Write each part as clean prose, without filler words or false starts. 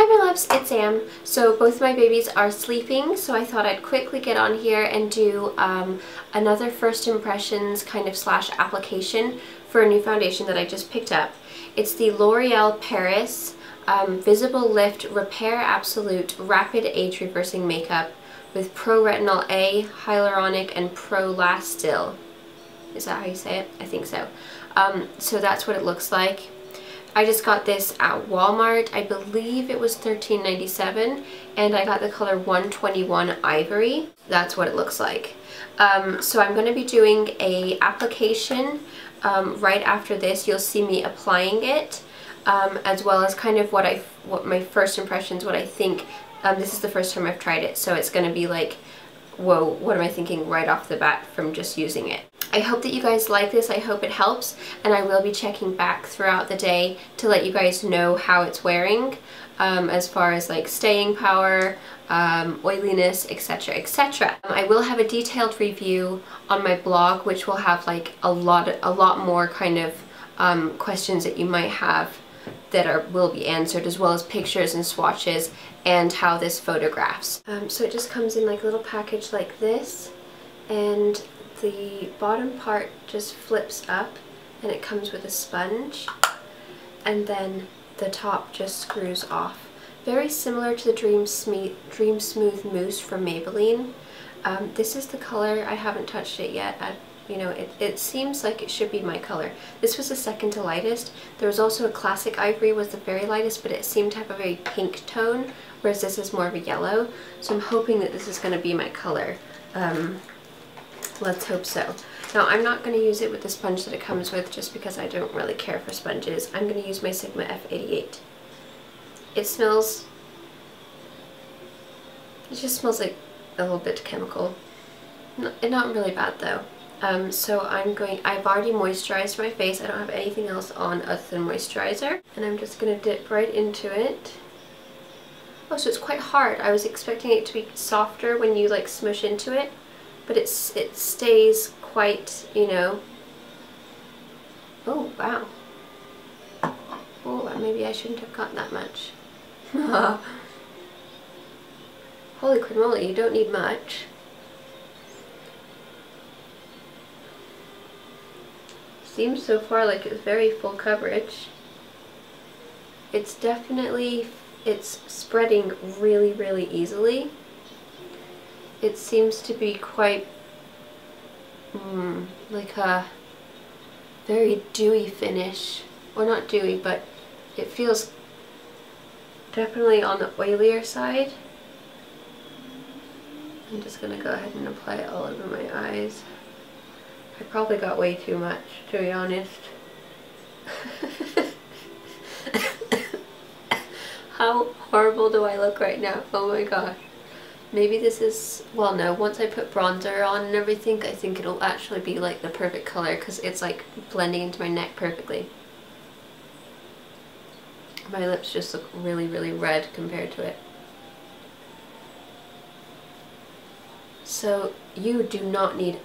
Hi my loves, it's Sam. So both my babies are sleeping, so I thought I'd quickly get on here and do another first impressions kind of slash application for a new foundation that I just picked up. It's the L'Oreal Paris Visible Lift Repair Absolute Rapid Age Reversing Makeup with Pro Retinol A, Hyaluronic, and Pro Last Still. Is that how you say it? I think so. So that's what it looks like. I just got this at Walmart. I believe it was $13.97, and I got the color 121 Ivory. That's what it looks like. So I'm going to be doing a application right after this. You'll see me applying it, as well as kind of what my first impressions, what I think. This is the first time I've tried it, so it's going to be like, whoa, what am I thinking right off the bat from just using it. I hope that you guys like this. I hope it helps, and I will be checking back throughout the day to let you guys know how it's wearing, as far as like staying power, oiliness, etc, etc. I will have a detailed review on my blog, which will have like a lot more kind of questions that you might have that will be answered, as well as pictures and swatches and how this photographs. So it just comes in like a little package like this, and the bottom part just flips up and it comes with a sponge, and then the top just screws off. Very similar to the Dream Smooth Mousse from Maybelline. This is the color. I haven't touched it yet. You know, it seems like it should be my color. This was the second to lightest. There was also a classic Ivory was the very lightest, but it seemed to have a very pink tone, whereas this is more of a yellow. So I'm hoping that this is going to be my color. Let's hope so. Now I'm not going to use it with the sponge that it comes with, just because I don't really care for sponges. I'm going to use my Sigma F88. It just smells like a little bit chemical. Not really bad though. So I've already moisturized my face. I don't have anything else on other than moisturizer. And I'm just going to dip right into it. Oh, so it's quite hard. I was expecting it to be softer when you like smush into it, but it stays quite, you know. Oh, wow. Oh, maybe I shouldn't have gotten that much. Holy cannoli, you don't need much. Seems so far like it's very full coverage. It's spreading really, really easily. It seems to be quite like a very dewy finish. Or not dewy, but it feels definitely on the oilier side. I'm just gonna go ahead and apply it all over my eyes. I probably got way too much, to be honest. How horrible do I look right now? Oh my gosh. Maybe this is, well no, once I put bronzer on and everything, I think it'll actually be like the perfect color, because it's like blending into my neck perfectly. My lips just look really, really red compared to it. So you do not need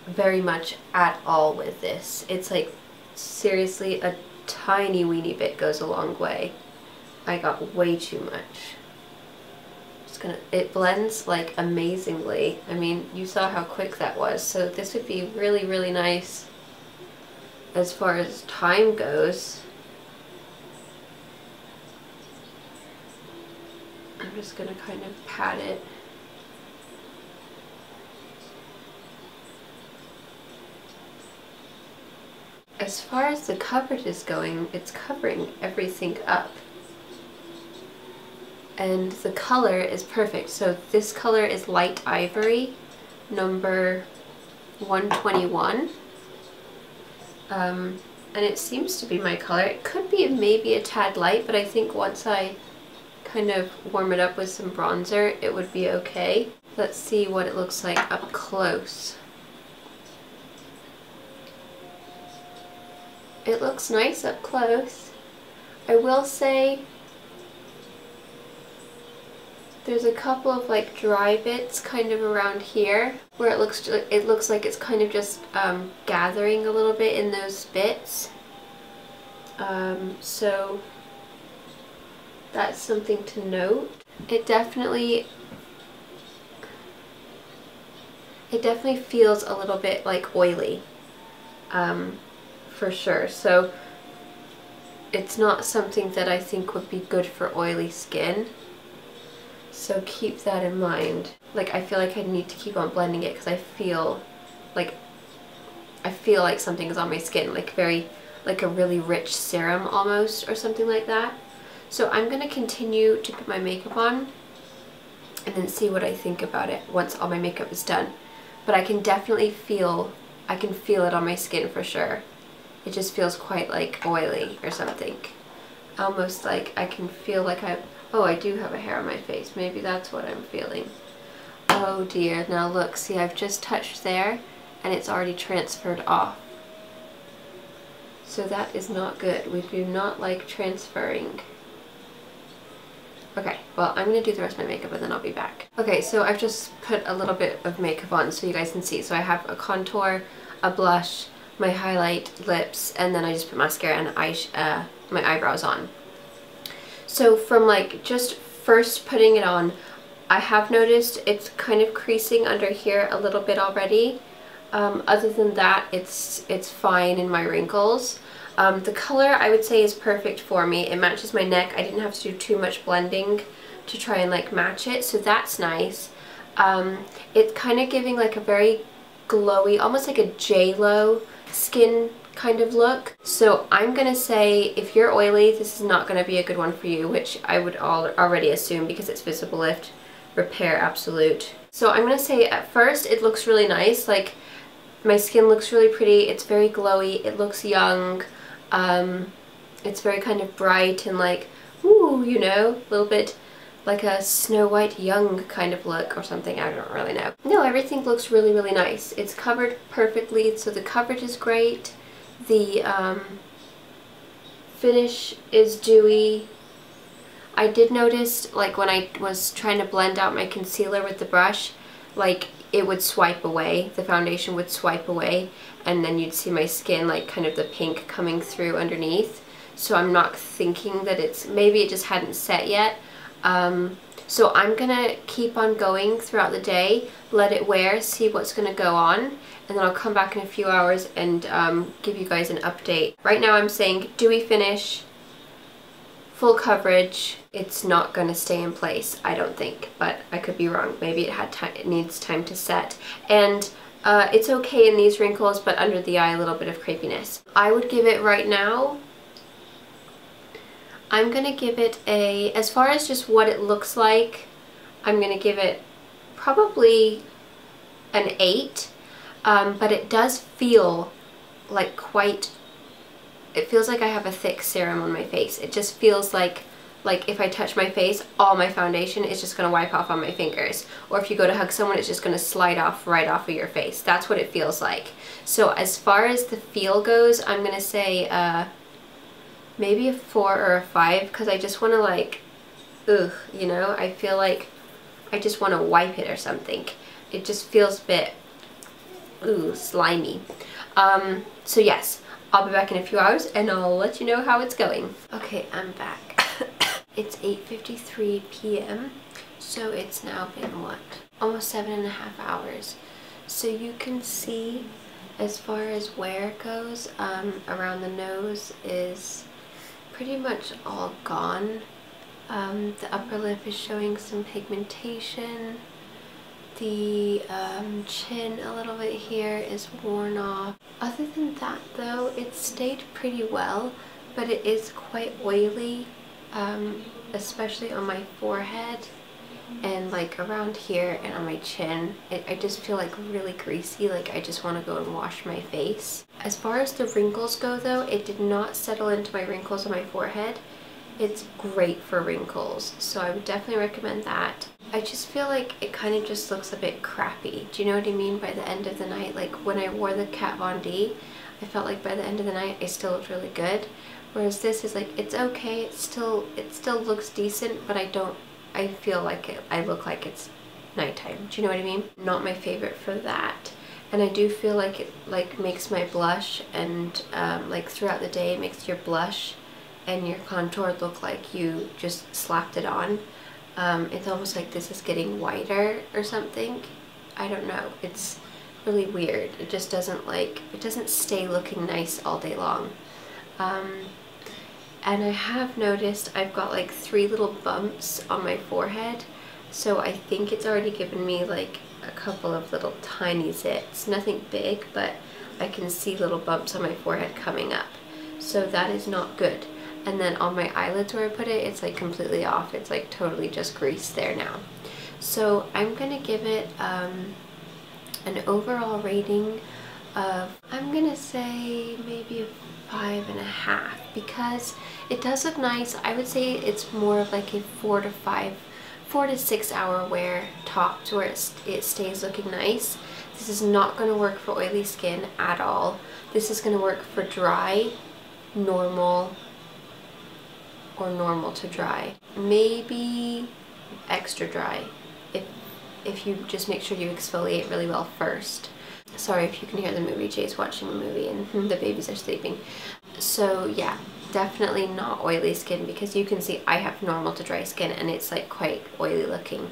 very much at all with this. It's like seriously a tiny weeny bit goes a long way. I got way too much. It blends like amazingly. I mean, you saw how quick that was, so this would be really, really nice as far as time goes. I'm just gonna kind of pat it. As far as the coverage is going, it's covering everything up. And the color is perfect. So this color is Light Ivory, number 121. And it seems to be my color. It could be maybe a tad light, but I think once I kind of warm it up with some bronzer, it would be okay. Let's see what it looks like up close. It looks nice up close. I will say there's a couple of like dry bits kind of around here where it looks like it's kind of just gathering a little bit in those bits. So that's something to note. It definitely feels a little bit like oily, for sure. So it's not something that I think would be good for oily skin. So keep that in mind. Like, I feel like I need to keep on blending it because I feel like something is on my skin, like like a really rich serum almost, or something like that. So I'm gonna continue to put my makeup on and then see what I think about it once all my makeup is done. But I can definitely feel, I can feel it on my skin for sure. It just feels quite like oily or something. Almost like I can feel like oh, I do have a hair on my face. Maybe that's what I'm feeling. Oh dear, now look, see, I've just touched there and it's already transferred off. So that is not good. We do not like transferring. Okay, well, I'm going to do the rest of my makeup and then I'll be back. Okay, so I've just put a little bit of makeup on so you guys can see. So I have a contour, a blush, my highlight, lips, and then I just put mascara and my eyebrows on. So from like just first putting it on, I have noticed it's kind of creasing under here a little bit already. Other than that, it's fine in my wrinkles. The color I would say is perfect for me. It matches my neck. I didn't have to do too much blending to try and like match it, so that's nice. It's kind of giving like a very glowy, almost like a J-Lo skin kind of look. So I'm gonna say if you're oily, this is not gonna be a good one for you, which I would already assume because it's Visible Lift Repair Absolute. So I'm gonna say at first it looks really nice. Like, my skin looks really pretty, it's very glowy, it looks young, it's very kind of bright and like, ooh, you know, a little bit like a Snow White young kind of look or something, I don't really know. No, everything looks really, really nice. It's covered perfectly, so the coverage is great, the finish is dewy. I did notice, like, when I was trying to blend out my concealer with the brush, like, it would swipe away, the foundation would swipe away, and then you'd see my skin, like, kind of the pink coming through underneath. So I'm not thinking that it's, maybe it just hadn't set yet. So I'm gonna keep on going throughout the day, let it wear, see what's gonna go on, and then I'll come back in a few hours and give you guys an update. Right now I'm saying dewy finish, full coverage. It's not going to stay in place, I don't think, but I could be wrong. Maybe it needs time to set. And it's okay in these wrinkles, but under the eye a little bit of crepiness. I would give it right now, I'm going to give it a, as far as just what it looks like, I'm going to give it probably an 8, but it does feel like quite, it feels like I have a thick serum on my face. It just feels like if I touch my face, all my foundation is just going to wipe off on my fingers. Or if you go to hug someone, it's just going to slide off right off of your face. That's what it feels like. So as far as the feel goes, I'm going to say maybe a 4 or a 5, because I just want to like, ugh, you know, I feel like I just want to wipe it or something. It just feels a bit, ooh, slimy. So yes, I'll be back in a few hours and I'll let you know how it's going. Okay, I'm back. It's 8:53 p.m. so it's now been what? Almost 7.5 hours. So you can see as far as wear goes, around the nose is pretty much all gone. The upper lip is showing some pigmentation. The chin a little bit here is worn off. Other than that though, it stayed pretty well, but it is quite oily, especially on my forehead and like around here and on my chin. I just feel like really greasy, like I just want to go and wash my face. As far as the wrinkles go though, it did not settle into my wrinkles on my forehead. It's great for wrinkles, so I would definitely recommend that. I just feel like it kind of just looks a bit crappy. Do you know what I mean by the end of the night? Like when I wore the Kat Von D, I felt like by the end of the night I still looked really good. Whereas this is like, it's okay, it still looks decent, but I feel like I look like it's nighttime. Do you know what I mean? Not my favorite for that. And I do feel like it like makes my blush and like throughout the day it makes your blush and your contour look like you just slapped it on. It's almost like this is getting whiter or something. I don't know. It's really weird. It just doesn't it doesn't stay looking nice all day long. And I have noticed I've got like 3 little bumps on my forehead. So I think it's already given me like a couple of little tiny zits. Nothing big, but I can see little bumps on my forehead coming up. So that is not good. And then on my eyelids where I put it, it's like completely off. It's like totally just grease there now. So I'm gonna give it an overall rating of, I'm gonna say maybe a 5.5, because it does look nice. I would say it's more of like a 4 to 6 hour wear tops where it stays looking nice. This is not going to work for oily skin at all. This is going to work for dry, normal, or normal to dry. Maybe extra dry if you just make sure you exfoliate really well first. Sorry if you can hear the movie. Jay's watching a movie and the babies are sleeping. So yeah, definitely not oily skin, because you can see I have normal to dry skin and it's like quite oily looking.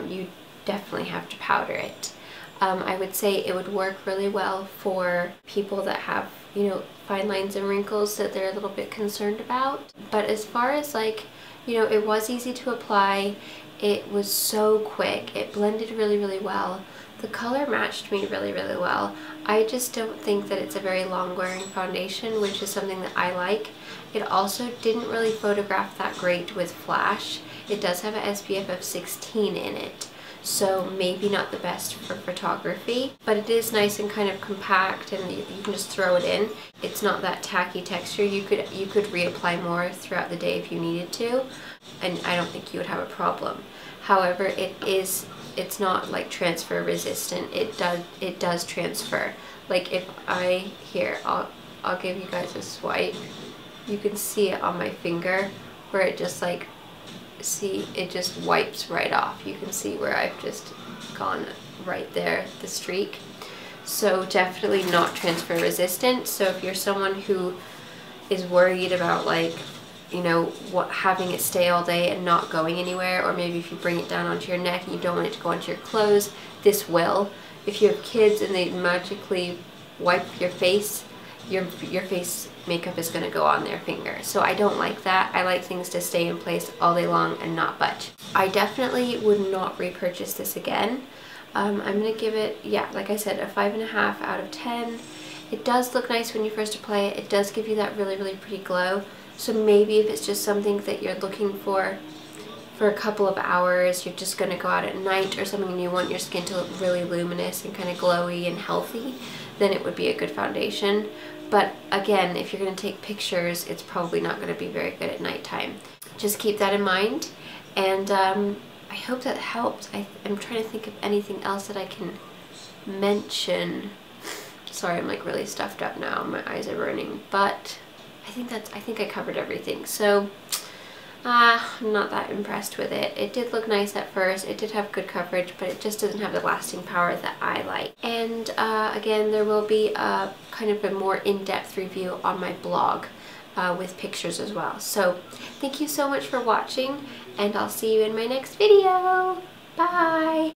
You definitely have to powder it. I would say it would work really well for people that have, you know, fine lines and wrinkles that they're a little bit concerned about. But as far as like, you know, it was easy to apply. It was so quick. It blended really, really well. The color matched me really, really well. I just don't think that it's a very long wearing foundation, which is something that I like. It also didn't really photograph that great with flash. It does have an SPF of 16 in it, so maybe not the best for photography, but it is nice and kind of compact, and you can just throw it in. It's not that tacky texture. You could reapply more throughout the day if you needed to, and I don't think you would have a problem. However, it's not like transfer resistant. It does transfer. Like if I'll give you guys a swipe. You can see it on my finger where it just like, see, it just wipes right off. You can see where I've just gone right there, the streak. So definitely not transfer resistant. So if you're someone who is worried about, like, you know, having it stay all day and not going anywhere, or maybe if you bring it down onto your neck and you don't want it to go onto your clothes, this will. If you have kids and they magically wipe your face, your face makeup is going to go on their finger. So I don't like that. I like things to stay in place all day long and not budge. I definitely would not repurchase this again. I'm going to give it, yeah, like I said, a 5.5 out of 10. It does look nice when you first apply it. It does give you that really, really pretty glow. So maybe if it's just something that you're looking for a couple of hours, you're just going to go out at night or something and you want your skin to look really luminous and kind of glowy and healthy, then it would be a good foundation. But again, if you're going to take pictures, it's probably not going to be very good at nighttime. Just keep that in mind, and I hope that helped. I'm trying to think of anything else that I can mention. Sorry, I'm like really stuffed up now. My eyes are burning, but I think I covered everything. So I'm not that impressed with it. It did look nice at first. It did have good coverage, but it just doesn't have the lasting power that I like. And again, there will be a kind of a more in-depth review on my blog with pictures as well. So thank you so much for watching, and I'll see you in my next video. Bye!